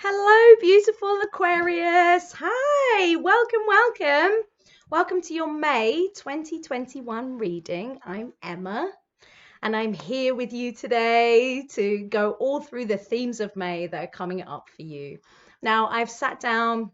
Hello, beautiful Aquarius. Hi, welcome. Welcome to your May 2021 reading. I'm Emma, and I'm here with you today to go all through the themes of May that are coming up for you. Now, I've sat down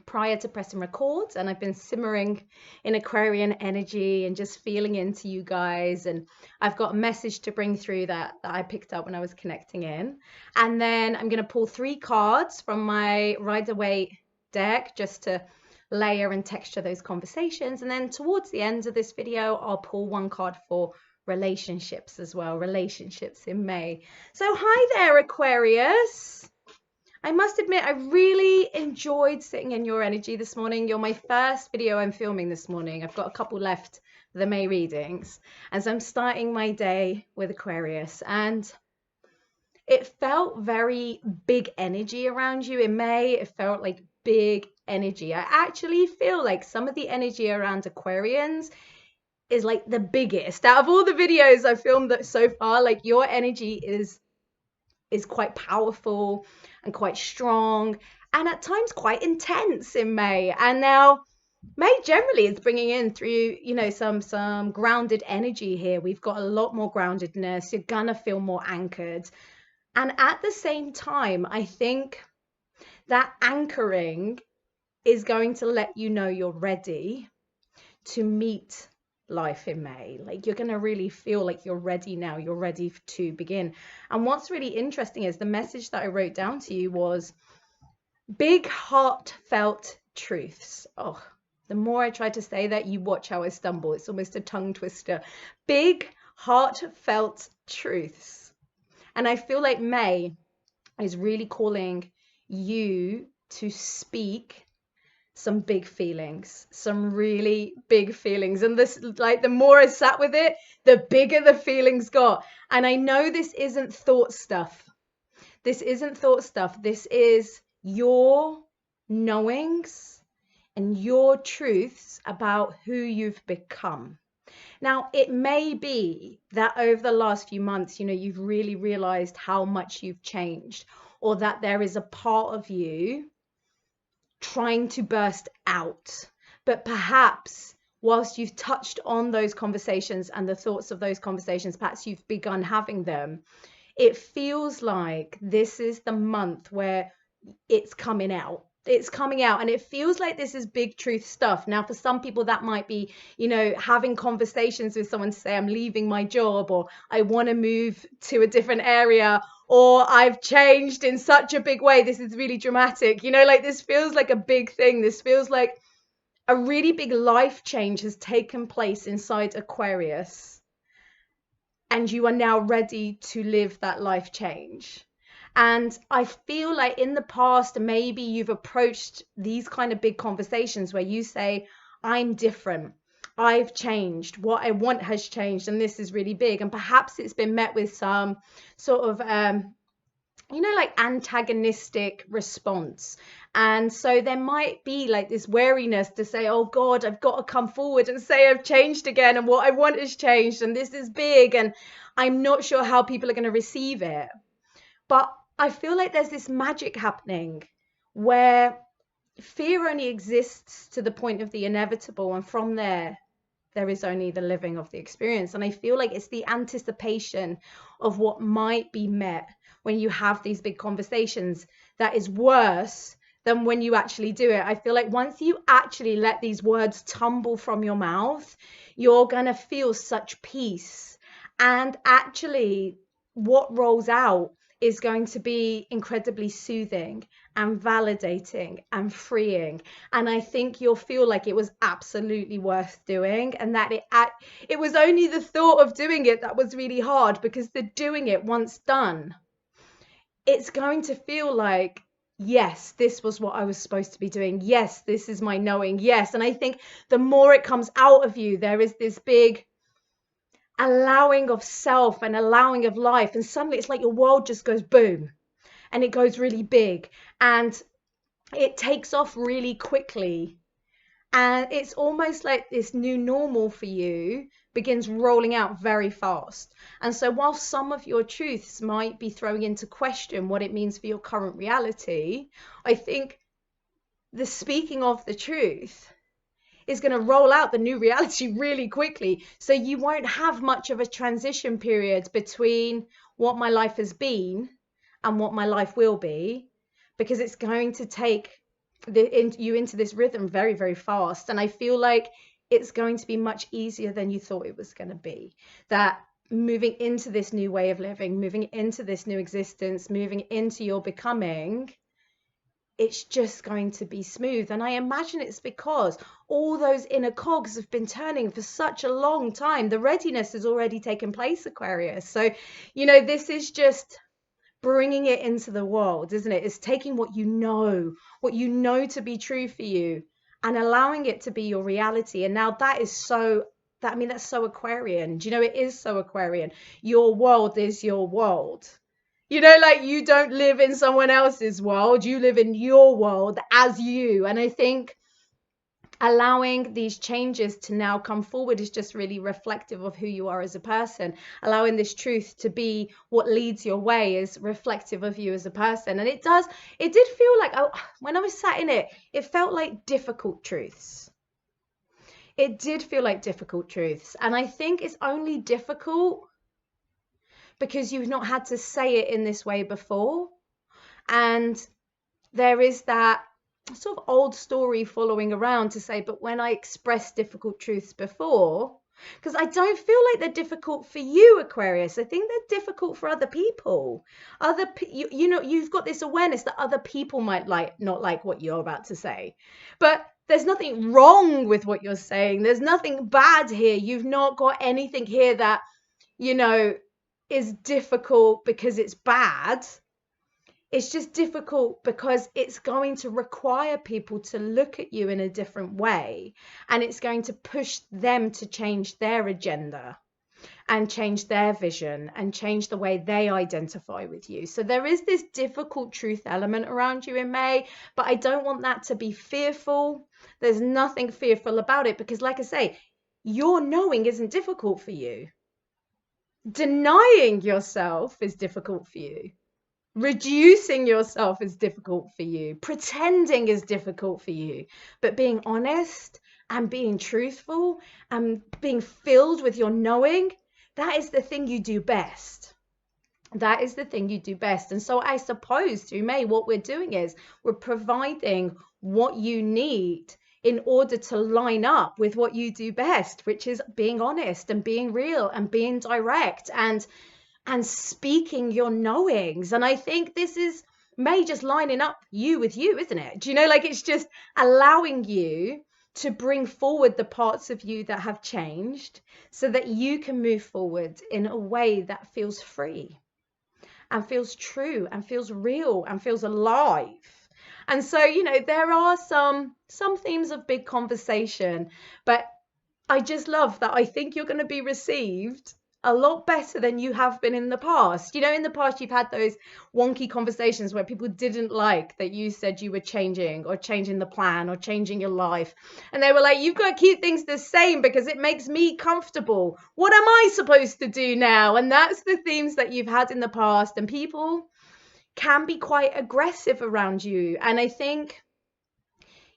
prior to pressing record and I've been simmering in Aquarian energy and just feeling into you guys, and I've got a message to bring through that I picked up when I was connecting in. And then I'm going to pull 3 cards from my Rider-Waite deck just to layer and texture those conversations, and then towards the end of this video I'll pull 1 card for relationships as well, relationships in May. So hi there, Aquarius. I must admit, I really enjoyed sitting in your energy this morning. You're my first video I'm filming this morning. I've got a couple left for the May readings. And so I'm starting my day with Aquarius. And it felt very big energy around you in May. It felt like big energy. I actually feel like some of the energy around Aquarians is like the biggest. Out of all the videos I've filmed so far, like your energy is quite powerful and quite strong and at times quite intense in May. And now May generally is bringing in through, some grounded energy here. We've got a lot more groundedness. You're gonna feel more anchored. And at the same time, I think that anchoring is going to let you know you're ready to meet life in May. Like you're going to really feel like you're ready now. You're ready to begin. And what's really interesting is the message that I wrote down to you was big heartfelt truths. Oh, the more I try to say that, you watch how I stumble. It's almost a tongue twister. Big heartfelt truths. And I feel like May is really calling you to speak some big feelings, some really big feelings. And this, like, the more I sat with it, the bigger the feelings got. And I know this isn't thought stuff. This isn't thought stuff. This is your knowings and your truths about who you've become. Now, it may be that over the last few months, you've really realized how much you've changed, or that there is a part of you trying to burst out. But perhaps whilst you've touched on those conversations and the thoughts of those conversations, perhaps you've begun having them, it feels like this is the month where it's coming out. It's coming out, and it feels like this is big truth stuff. Now, for some people that might be, having conversations with someone to say, I'm leaving my job, or I want to move to a different area, or I've changed in such a big way. This is really dramatic. Like this feels like a big thing. This feels like a really big life change has taken place inside Aquarius, and you are now ready to live that life change. And I feel like in the past, maybe you've approached these kind of big conversations where you say, I'm different, I've changed, what I want has changed, and this is really big. And perhaps it's been met with some sort of, like antagonistic response. And so there might be like this wariness to say, oh God, I've got to come forward and say I've changed again, and what I want has changed, and this is big, and I'm not sure how people are going to receive it. But I feel like there's this magic happening where fear only exists to the point of the inevitable, and from there is only the living of the experience. And I feel like it's the anticipation of what might be met when you have these big conversations that is worse than when you actually do it. I feel like once you actually let these words tumble from your mouth, you're gonna feel such peace. And actually what rolls out is going to be incredibly soothing and validating and freeing. And I think you'll feel like it was absolutely worth doing, and that it was only the thought of doing it that was really hard, because the doing it, once done, it's going to feel like, yes, this was what I was supposed to be doing. Yes, this is my knowing. Yes. And I think the more it comes out of you, there is this big allowing of self and allowing of life, and suddenly it's like your world just goes boom, and it goes really big, and it takes off really quickly, and it's almost like this new normal for you, begins rolling out very fast. And so while some of your truths might be throwing into question what it means for your current reality, I think the speaking of the truth is going to roll out the new reality really quickly. So you won't have much of a transition period between what my life has been and what my life will be, because it's going to take you into this rhythm very, very fast. And I feel like it's going to be much easier than you thought it was going to be. That moving into this new way of living, moving into this new existence, moving into your becoming, it's just going to be smooth. And I imagine it's because all those inner cogs have been turning for such a long time. The readiness has already taken place, Aquarius. So, this is just bringing it into the world, isn't it? It's taking what you know to be true for you, and allowing it to be your reality. And now that's so Aquarian. Do you know, it is so Aquarian. Your world is your world. Like, you don't live in someone else's world, you live in your world as you. And I think allowing these changes to now come forward is just really reflective of who you are as a person. Allowing this truth to be what leads your way is reflective of you as a person. And it did feel like, when I was sat in it, it felt like difficult truths. It did feel like difficult truths. And I think it's only difficult because you've not had to say it in this way before. And there is that sort of old story following around to say, but when I expressed difficult truths before, because I don't feel like they're difficult for you, Aquarius. I think they're difficult for other people. You've got this awareness that other people might not like what you're about to say. But there's nothing wrong with what you're saying. There's nothing bad here. You've not got anything here that, is difficult because it's bad. It's just difficult because it's going to require people to look at you in a different way, and it's going to push them to change their agenda and change their vision and change the way they identify with you. So there is this difficult truth element around you in May, but I don't want that to be fearful. There's nothing fearful about it, because like I say, your knowing isn't difficult for you. Denying yourself is difficult for you. Reducing yourself is difficult for you. Pretending is difficult for you. But being honest and being truthful and being filled with your knowing, that is the thing you do best. That is the thing you do best. And so I suppose through May, what we're doing is we're providing what you need in order to line up with what you do best, which is being honest and being real and being direct and speaking your knowings. And I think this is May just lining up you with you, isn't it? Do you know, like, it's just allowing you to bring forward the parts of you that have changed so that you can move forward in a way that feels free and feels true and feels real and feels alive. And so, there are some themes of big conversation, but I just love that I think you're going to be received a lot better than you have been in the past. In the past, you've had those wonky conversations where people didn't like that you said you were changing or changing the plan or changing your life. And they were like, you've got to keep things the same because it makes me comfortable. What am I supposed to do now? And that's the themes that you've had in the past. And people can be quite aggressive around you. And I think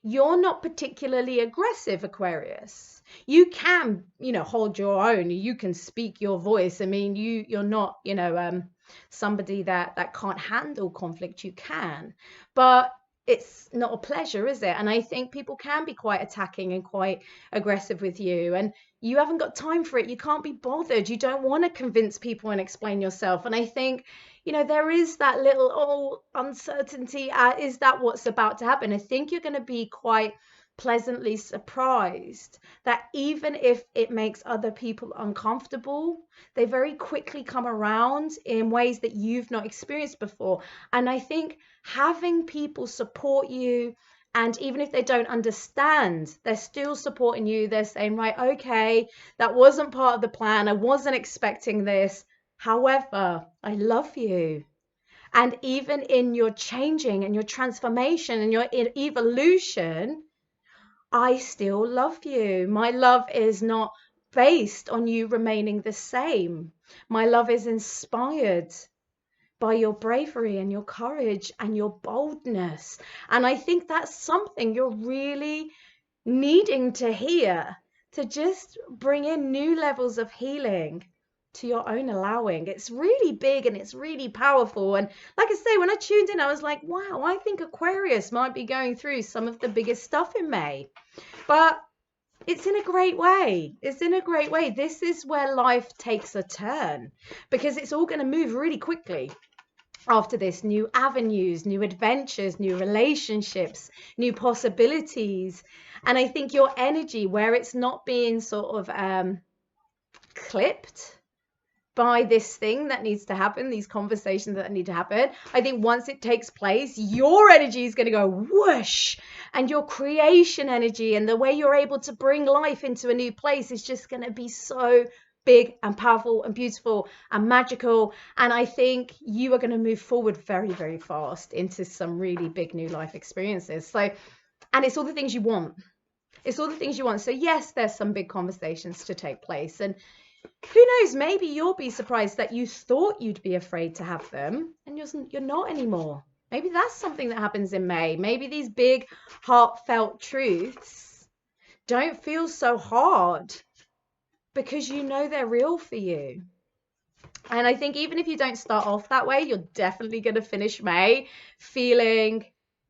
you're not particularly aggressive, Aquarius. You can, hold your own. You can speak your voice. I mean, you're not, somebody that can't handle conflict. You can, but it's not a pleasure, is it? And I think people can be quite attacking and quite aggressive with you, and you haven't got time for it. You can't be bothered. You don't want to convince people and explain yourself. And I think, there is that little uncertainty. Is that what's about to happen? I think you're going to be quite pleasantly surprised that even if it makes other people uncomfortable, they very quickly come around in ways that you've not experienced before. And I think having people support you, and even if they don't understand, they're still supporting you. They're saying, right, okay, that wasn't part of the plan. I wasn't expecting this. However, I love you. And even in your changing and your transformation and your evolution, I still love you. My love is not based on you remaining the same. My love is inspired by your bravery and your courage and your boldness. And I think that's something you're really needing to hear, to just bring in new levels of healing to your own allowing. It's really big and it's really powerful. And like I say, when I tuned in, I was like, wow, I think Aquarius might be going through some of the biggest stuff in May. But it's in a great way. It's in a great way. This is where life takes a turn, because it's all going to move really quickly after this. New avenues, new adventures, new relationships, new possibilities. And I think your energy, where it's not being sort of clipped by this thing that needs to happen, these conversations that need to happen, I think once it takes place, your energy is going to go whoosh, and your creation energy and the way you're able to bring life into a new place is just going to be so big and powerful and beautiful and magical. And I think you are going to move forward very, very fast into some really big new life experiences. So, and it's all the things you want. It's all the things you want. So yes, there's some big conversations to take place, and who knows, maybe you'll be surprised that you thought you'd be afraid to have them and you're not anymore. Maybe that's something that happens in May. Maybe these big heartfelt truths don't feel so hard because you know they're real for you. And I think even if you don't start off that way, you're definitely going to finish May feeling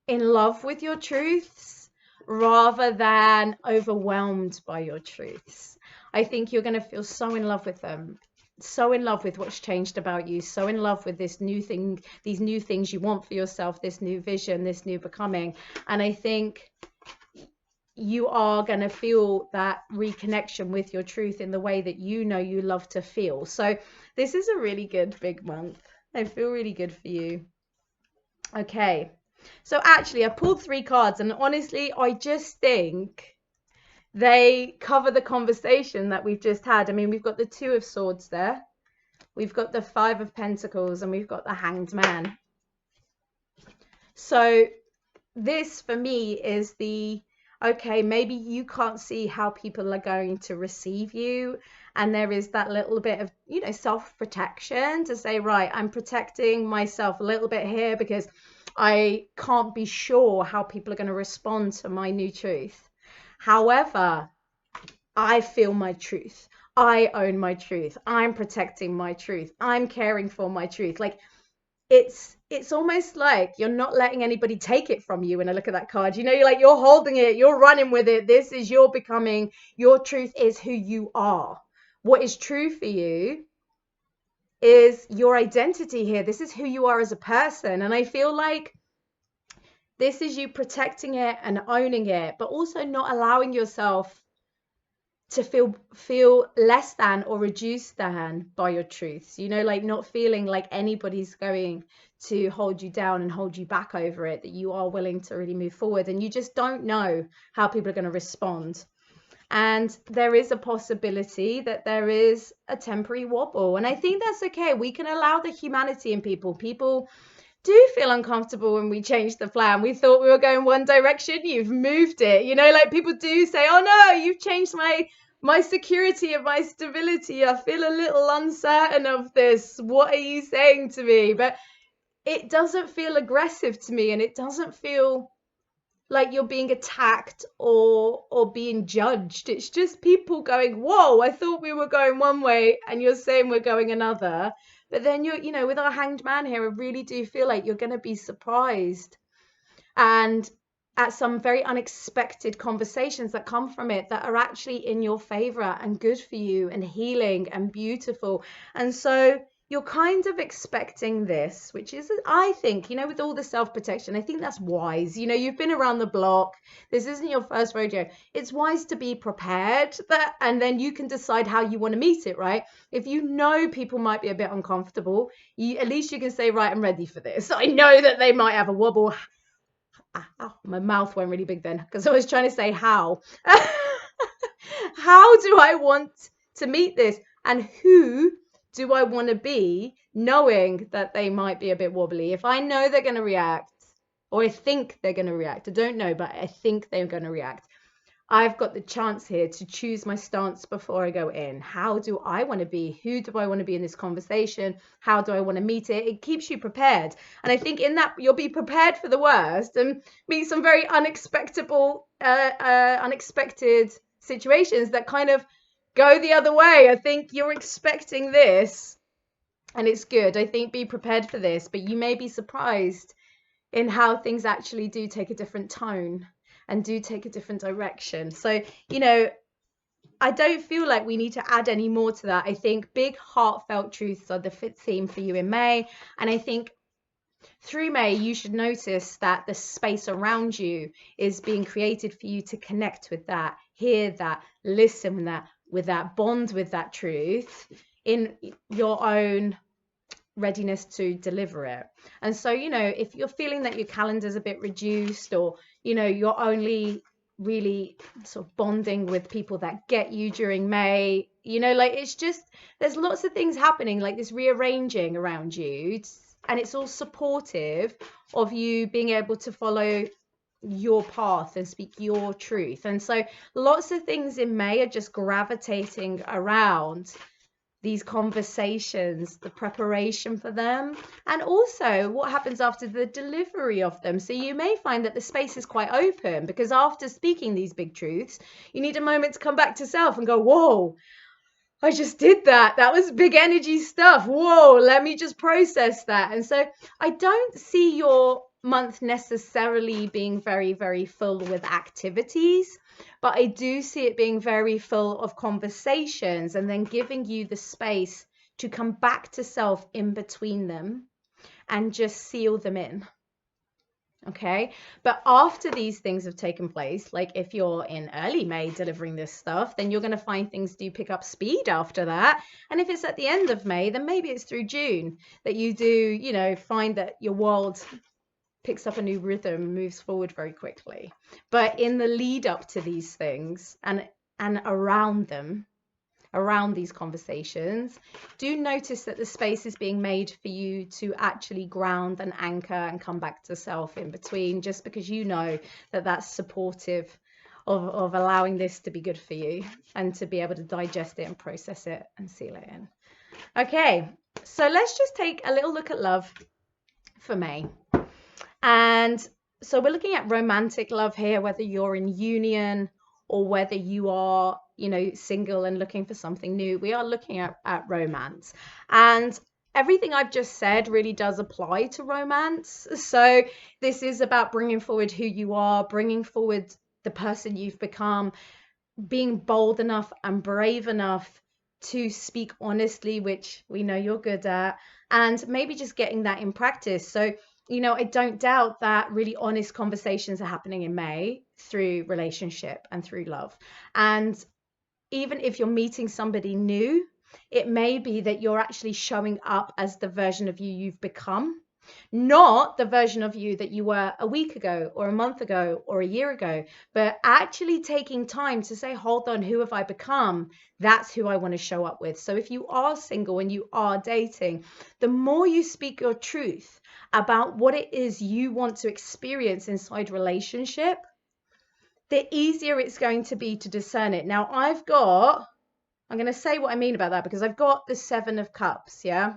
in love with your truths rather than overwhelmed by your truths. I think you're going to feel so in love with them, so in love with what's changed about you, so in love with this new thing, these new things you want for yourself, this new vision, this new becoming. And I think you are going to feel that reconnection with your truth in the way that you know you love to feel. So this is a really good big month. I feel really good for you. Okay, so actually I pulled 3 cards, and honestly I just think they cover the conversation that we've just had. I mean, we've got the 2 of Swords there, we've got the 5 of Pentacles, and we've got the Hanged Man. So this for me is the, okay, maybe you can't see how people are going to receive you, and there is that little bit of, you know, self-protection to say, right, I'm protecting myself a little bit here because I can't be sure how people are going to respond to my new truth. However, I feel my truth. I own my truth. I'm protecting my truth. I'm caring for my truth. Like it's almost like you're not letting anybody take it from you when I look at that card. You know, you're like, you're holding it, you're running with it. This is your becoming. Your truth is who you are. What is true for you is your identity here. This is who you are as a person. And I feel like this is you protecting it and owning it, but also not allowing yourself to feel less than or reduced than by your truths. You know, like not feeling like anybody's going to hold you down and hold you back over it, that you are willing to really move forward, and you just don't know how people are going to respond. And there is a possibility that there is a temporary wobble, and I think that's okay. We can allow the humanity in people. People do feel uncomfortable when we change the plan. We thought we were going one direction, you've moved it. You know, like people do say, oh no, you've changed my security and my stability. I feel a little uncertain of this. What are you saying to me? But it doesn't feel aggressive to me, and it doesn't feel like you're being attacked or being judged. It's just people going, whoa, I thought we were going one way and you're saying we're going another. But then you're, you know, with our Hanged Man here, I really do feel like you're going to be surprised and at some very unexpected conversations that come from it that are actually in your favor and good for you and healing and beautiful. And so you're kind of expecting this, which is, I think, you know, with all the self-protection, I think that's wise. You know, you've been around the block. This isn't your first rodeo. It's wise to be prepared, and then you can decide how you want to meet it, right? If you know people might be a bit uncomfortable, at least you can say, right, I'm ready for this. I know that they might have a wobble. My mouth went really big then because I was trying to say how. How do I want to meet this? And who do I want to be, knowing that they might be a bit wobbly? If I know they're going to react, or I think they're going to react, I don't know, but I think they're going to react, I've got the chance here to choose my stance before I go in. How do I want to be? Who do I want to be in this conversation? How do I want to meet it? It keeps you prepared. And I think in that you'll be prepared for the worst and meet some very unexpected situations that kind of go the other way. I think you're expecting this and it's good. I think be prepared for this, but you may be surprised in how things actually do take a different tone and do take a different direction. So, you know, I don't feel like we need to add any more to that. I think big heartfelt truths are the theme for you in May. And I think through May, you should notice that the space around you is being created for you to connect with that, hear that, listen with that, bond with that truth in your own readiness to deliver it. And so, you know, if you're feeling that your calendar's a bit reduced, or, you know, you're only really sort of bonding with people that get you during May, you know, like it's just, there's lots of things happening, like this rearranging around you, and it's all supportive of you being able to follow your path and speak your truth. And so lots of things in May are just gravitating around these conversations, the preparation for them, and also what happens after the delivery of them. So you may find that the space is quite open, because after speaking these big truths, you need a moment to come back to self and go, whoa, I just did that. That was big energy stuff. Whoa, let me just process that. And so I don't see your month necessarily being very, very full with activities, but I do see it being very full of conversations and then giving you the space to come back to self in between them and just seal them in. Okay, but after these things have taken place, like if you're in early May delivering this stuff, then you're going to find things do pick up speed after that. And if it's at the end of May, then maybe it's through June that you do, you know, find that your world picks up a new rhythm, moves forward very quickly. But in the lead up to these things and around them, around these conversations, do notice that the space is being made for you to actually ground and anchor and come back to self in between, just because you know that that's supportive of allowing this to be good for you and to be able to digest it and process it and seal it in. Okay, so let's just take a little look at love for May. And so we're looking at romantic love here, whether you're in union or whether you are, you know, single and looking for something new. We are looking at romance, and everything I've just said really does apply to romance. So this is about bringing forward who you are, bringing forward the person you've become, being bold enough and brave enough to speak honestly, which we know you're good at, and maybe just getting that in practice. So, you know, I don't doubt that really honest conversations are happening in May through relationship and through love. And even if you're meeting somebody new, it may be that you're actually showing up as the version of you you've become, not the version of you that you were a week ago or a month ago or a year ago, but actually taking time to say, hold on, who have I become? That's who I want to show up with. So if you are single and you are dating, the more you speak your truth about what it is you want to experience inside relationship, the easier it's going to be to discern it. Now I'm going to say what I mean about that, because I've got the 7 of Cups, yeah?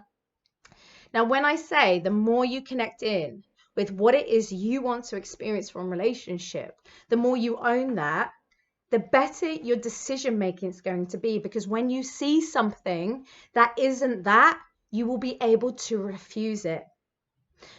Now, when I say the more you connect in with what it is you want to experience from relationship, the more you own that, the better your decision making is going to be, because when you see something that isn't that, you will be able to refuse it.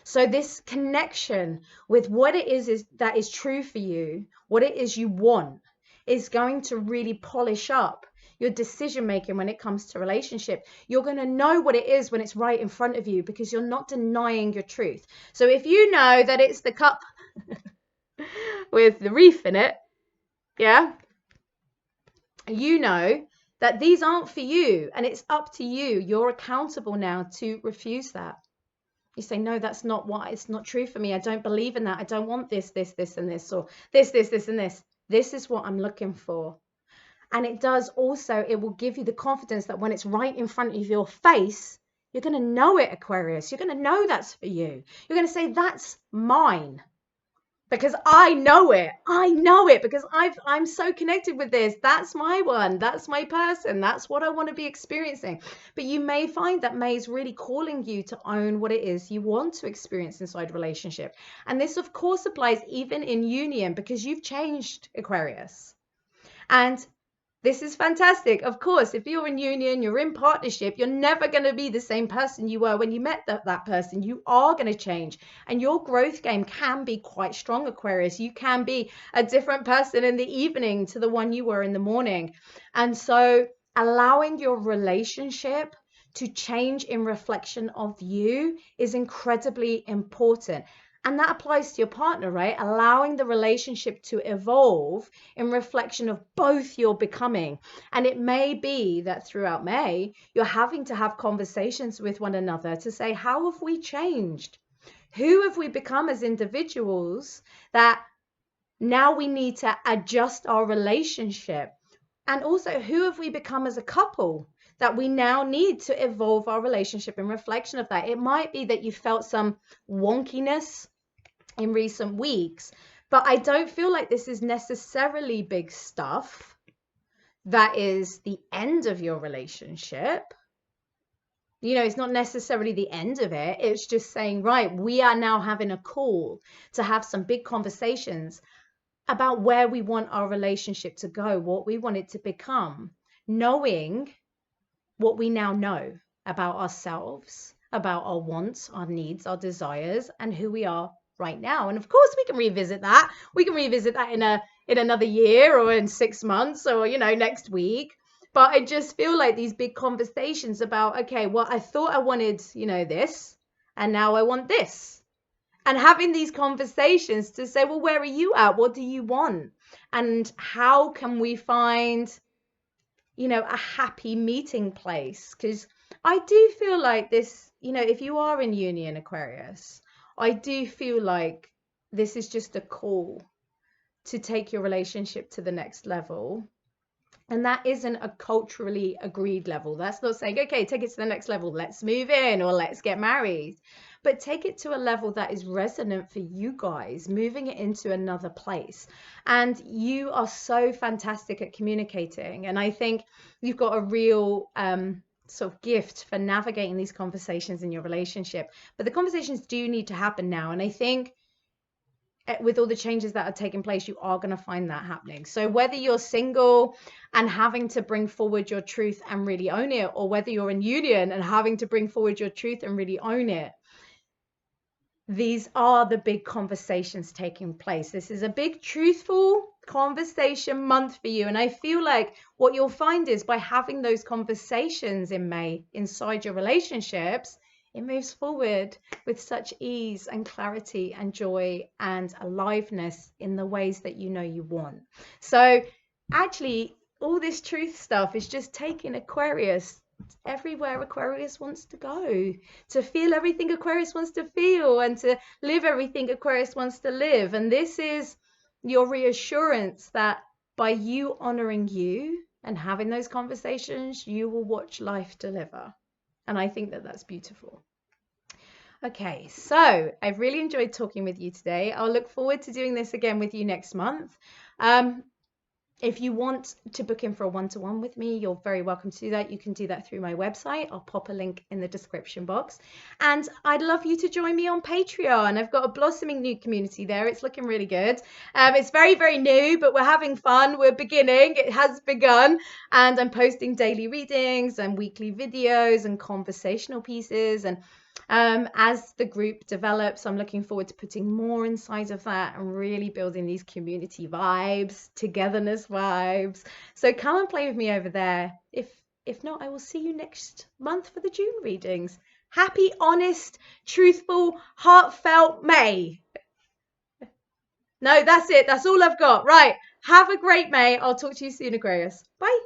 So this connection with what it is that is true for you, what it is you want, is going to really polish up your decision making when it comes to relationship. You're going to know what it is when it's right in front of you, because you're not denying your truth. So if you know that it's the cup with the reef in it, yeah, you know that these aren't for you, and it's up to you. You're accountable now to refuse that. You say, no, that's not what, it's not true for me. I don't believe in that. I don't want this, this, this, and this, or this, and this. This is what I'm looking for. And it does also, it will give you the confidence that when it's right in front of your face, you're going to know it, Aquarius. You're going to know that's for you. You're going to say, that's mine. because I know it. I know it because I'm so connected with this. That's my one. That's my person. That's what I want to be experiencing. But you may find that May is really calling you to own what it is you want to experience inside a relationship. And this, of course, applies even in union because you've changed, Aquarius. And this is fantastic. Of course, if you're in union, you're in partnership, you're never going to be the same person you were when you met that person. You are going to change. And your growth game can be quite strong, Aquarius. You can be a different person in the evening to the one you were in the morning. And so allowing your relationship to change in reflection of you is incredibly important. And that applies to your partner, right? Allowing the relationship to evolve in reflection of both your becoming. And it may be that throughout May, you're having to have conversations with one another to say, how have we changed? Who have we become as individuals that now we need to adjust our relationship? And also, who have we become as a couple that we now need to evolve our relationship in reflection of that? It might be that you felt some wonkiness in recent weeks, but I don't feel like this is necessarily big stuff that is the end of your relationship. You know, it's not necessarily the end of it. It's just saying, right, we are now having a call to have some big conversations about where we want our relationship to go, what we want it to become, knowing what we now know about ourselves, about our wants, our needs, our desires, and who we are right now. And of course, we can revisit that. We can revisit that in another year or in 6 months or, you know, next week. But I just feel like these big conversations about, okay, well, I thought I wanted, you know, this, and now I want this. And having these conversations to say, well, where are you at? What do you want? And how can we find, you know, a happy meeting place? Because I do feel like this, you know, if you are in union, Aquarius, I do feel like this is just a call to take your relationship to the next level. And that isn't a culturally agreed level. That's not saying, okay, take it to the next level, let's move in or let's get married. But take it to a level that is resonant for you guys, moving it into another place. And you are so fantastic at communicating. And I think you've got a real sort of gift for navigating these conversations in your relationship. But the conversations do need to happen now. And I think with all the changes that are taking place, you are going to find that happening. So whether you're single and having to bring forward your truth and really own it, or whether you're in union and having to bring forward your truth and really own it, these are the big conversations taking place. This is a big truthful conversation month for you. And I feel like what you'll find is by having those conversations in May inside your relationships, it moves forward with such ease and clarity and joy and aliveness in the ways that you know you want. So actually, all this truth stuff is just taking Aquarius everywhere Aquarius wants to go, to feel everything Aquarius wants to feel, and to live everything Aquarius wants to live. And this is your reassurance that by you honoring you and having those conversations, you will watch life deliver. And I think that that's beautiful. Okay, so I've really enjoyed talking with you today. I'll look forward to doing this again with you next month. If you want to book in for a one-to-one with me, you're very welcome to do that. You can do that through my website. I'll pop a link in the description box. And I'd love you to join me on Patreon. I've got a blossoming new community there. It's looking really good. It's very, very new, but we're having fun. We're beginning. It has begun. And I'm posting daily readings and weekly videos and conversational pieces. And as the group develops, I'm looking forward to putting more inside of that and really building these community vibes, togetherness vibes. So come and play with me over there. If not, I will see you next month for the June readings. Happy, honest, truthful, heartfelt May. No, that's it. That's all I've got. Right. Have a great May. I'll talk to you soon, Aquarius. Bye.